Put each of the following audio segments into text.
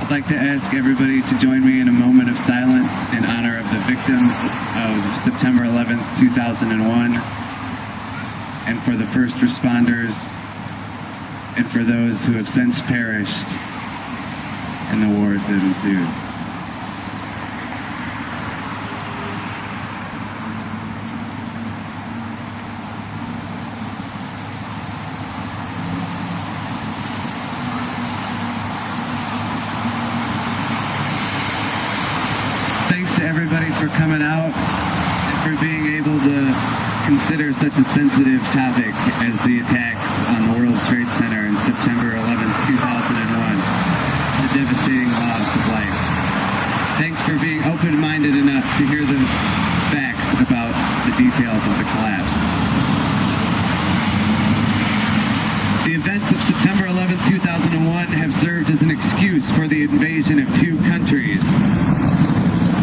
I'd like to ask everybody to join me in a moment of silence in honor of the victims of September 11th, 2001, and for the first responders, and for those who have since perished in the wars that ensued. Thanks to everybody for coming out and for being able to consider such a sensitive topic as the attacks on the World Trade Center on September 11th, 2001, the devastating loss of life. Thanks for being open-minded enough to hear the facts about the details of the collapse. The events of September 11th, 2001 have served as an excuse for the invasion of two countries.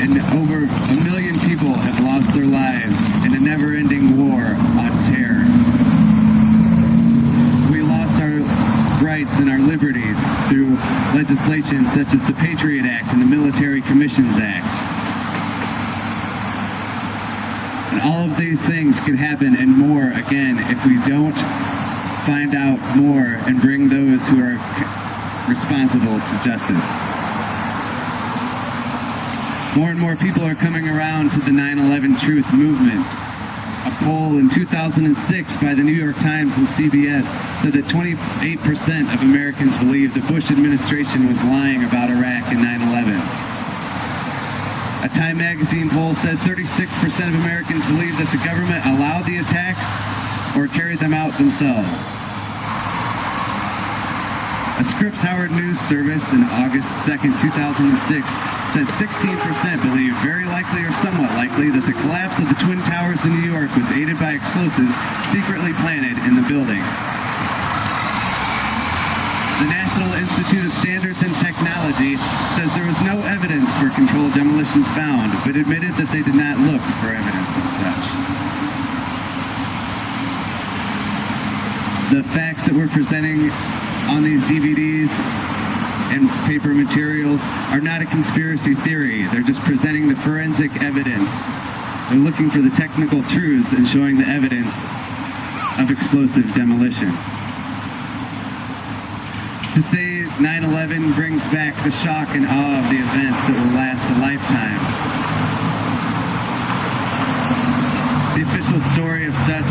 And over 1 million people have lost their lives in a never-ending war on terror. We lost our rights and our liberties through legislation such as the Patriot Act and the Military Commissions Act. And all of these things could happen and more again if we don't find out more and bring those who are responsible to justice. More and more people are coming around to the 9/11 Truth movement. A poll in 2006 by the New York Times and CBS said that 28% of Americans believe the Bush administration was lying about Iraq in 9/11. A Time magazine poll said 36% of Americans believe that the government allowed the attacks or carried them out themselves. A Scripps Howard News service in August 2nd, 2006 said 16% believe very likely or somewhat likely that the collapse of the Twin Towers in New York was aided by explosives secretly planted in the building. The National Institute of Standards and Technology says there was no evidence for controlled demolitions found, but admitted that they did not look for evidence of such. The facts that we're presenting on these DVDs and paper materials are not a conspiracy theory. They're just presenting the forensic evidence. They're looking for the technical truths and showing the evidence of explosive demolition. To say 9/11 brings back the shock and awe of the events that will last a lifetime. The official story of such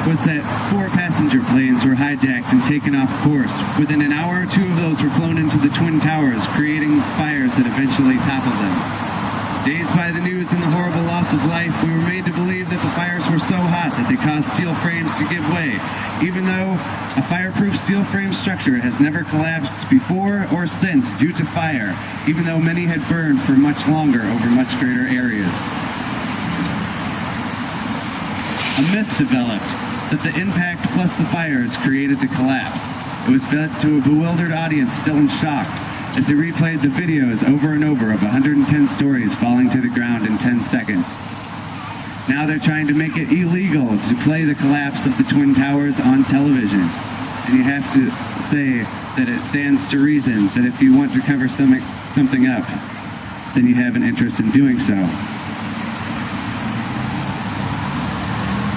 was that 4 passenger planes were hijacked and taken off course. Within an hour or 2 of those were flown into the Twin Towers, creating fires that eventually toppled them. Dazed by the news and the horrible loss of life, we were made to believe that the fires were so hot that they caused steel frames to give way, even though a fireproof steel frame structure has never collapsed before or since due to fire, even though many had burned for much longer over much greater areas. A myth developed that the impact plus the fires created the collapse. It was fed to a bewildered audience still in shock as they replayed the videos over and over of 110 stories falling to the ground in 10 seconds. Now they're trying to make it illegal to play the collapse of the Twin Towers on television. And you have to say that it stands to reason that if you want to cover something up, then you have an interest in doing so.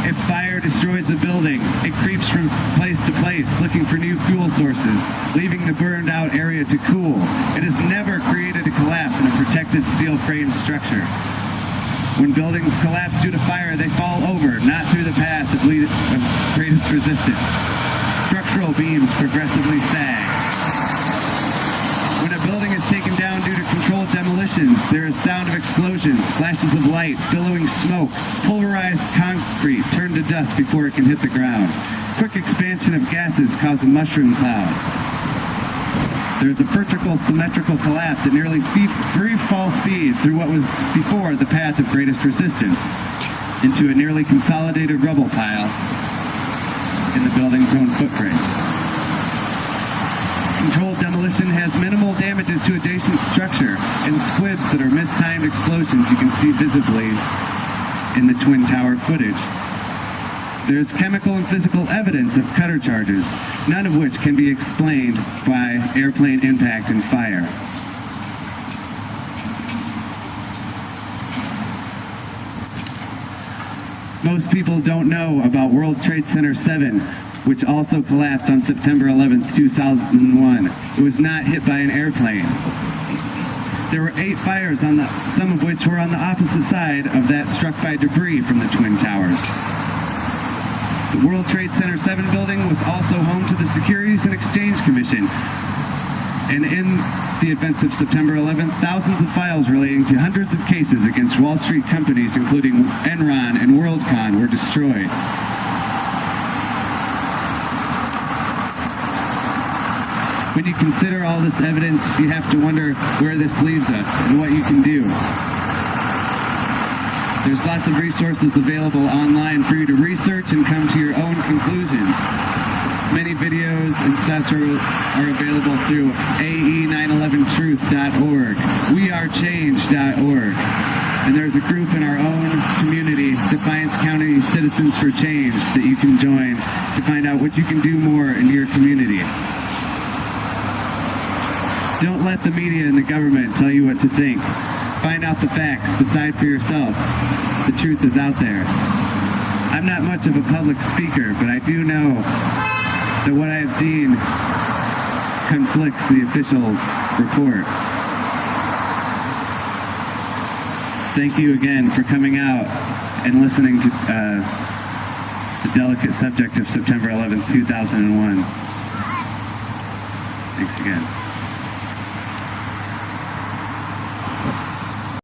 If fire destroys a building, it creeps from place to place looking for new fuel sources, leaving the burned out area to cool. It has never created a collapse in a protected steel frame structure. When buildings collapse due to fire, they fall over, not through the path of greatest resistance. Structural beams progressively sag. When a building is taken down due to controlled demolitions, there is sound of explosions, flashes of light, billowing smoke, pulverized concrete turned to dust before it can hit the ground. Quick expansion of gases cause a mushroom cloud. There is a vertical symmetrical collapse at nearly free fall speed through what was before the path of greatest resistance into a nearly consolidated rubble pile in the building's own footprint. Controlled demolition has minimal damages to adjacent structure and squibs that are mistimed explosions you can see visibly in the Twin Tower footage. There's chemical and physical evidence of cutter charges, none of which can be explained by airplane impact and fire. Most people don't know about World Trade Center 7, which also collapsed on September 11th, 2001. It was not hit by an airplane. There were 8 fires, some of which were on the opposite side of that struck by debris from the Twin Towers. The World Trade Center 7 building was also home to the Securities and Exchange Commission. And in the events of September 11th, thousands of files relating to hundreds of cases against Wall Street companies, including Enron and WorldCom, were destroyed. When you consider all this evidence, you have to wonder where this leaves us and what you can do. There's lots of resources available online for you to research and come to your own conclusions. Many videos and such are available through ae911truth.org, wearechange.org, and there's a group in our own community, Defiance County Citizens for Change, that you can join to find out what you can do more in your community. Don't let the media and the government tell you what to think. Find out the facts, decide for yourself. The truth is out there. I'm not much of a public speaker, but I do know that what I have seen conflicts the official report. Thank you again for coming out and listening to the delicate subject of September 11th, 2001. Thanks again.